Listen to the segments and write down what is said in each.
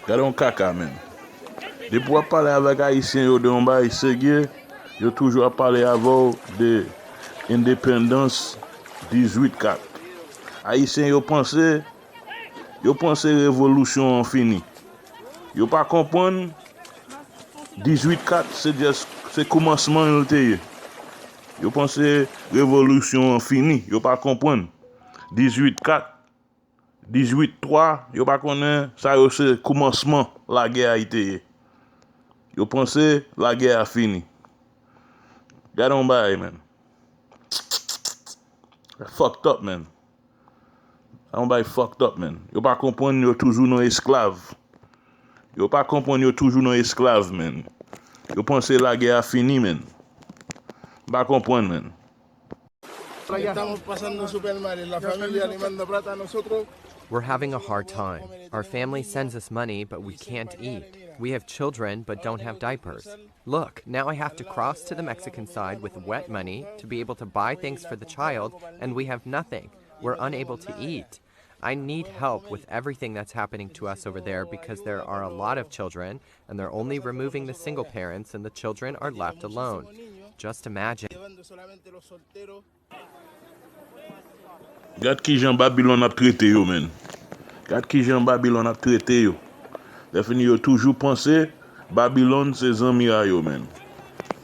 Gade yon kaka men. Depuis à parler avec Haïtiens yo de un bail sérieux, yo toujours à parler avant de indépendance 18-4. Haïtiens yo pense révolution finie. Yo pas comprendre 18-4 c'est commencement yo te. Yo pense révolution finie, yo pas comprendre 18-4 18-3, yo pas connaît ça yo c'est commencement la guerre a été. Yo pense la guerre a fini. Gade on bail man. Fucked up man. On bail fucked up man. Yo pas comprendre yo toujours non esclave. Yo pas comprendre yo toujours non esclave man. Yo pense la guerre a fini man. Pas comprendre man. We're having a hard time. Our family sends us money, but we can't eat. We have children, but don't have diapers. Look, now I have to cross to the Mexican side with wet money to be able to buy things for the child, and we have nothing. We're unable to eat. I need help with everything that's happening to us over there because there are a lot of children, and they're only removing the single parents, and the children are left alone. Just imagine. Gade ki Jean Babylon a traité yo men. Gade ki Jean Babylon a traité yo. Defini yo toujours pensé Babylon c'est zanmi a yo men.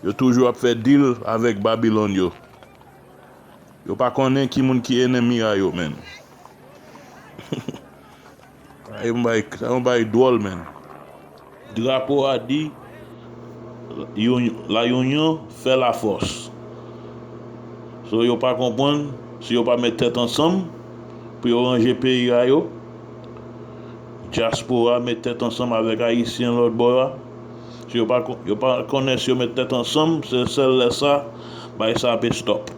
Yo toujours a fait deal avec Babylon yo. Yo pas connaît ki moun ki ennemi a yo men. Ça va drôle men. Drapeau a dit la union fait la force. So yo pas comprendre si yo pas mettre tête ensemble pour yo ranger pays a yo. Diaspora mettre tête ensemble avec haïtien l'autre bois. Si yo pas connaître si yo mettre tête ensemble, c'est celle là ça, bah ça peut stop.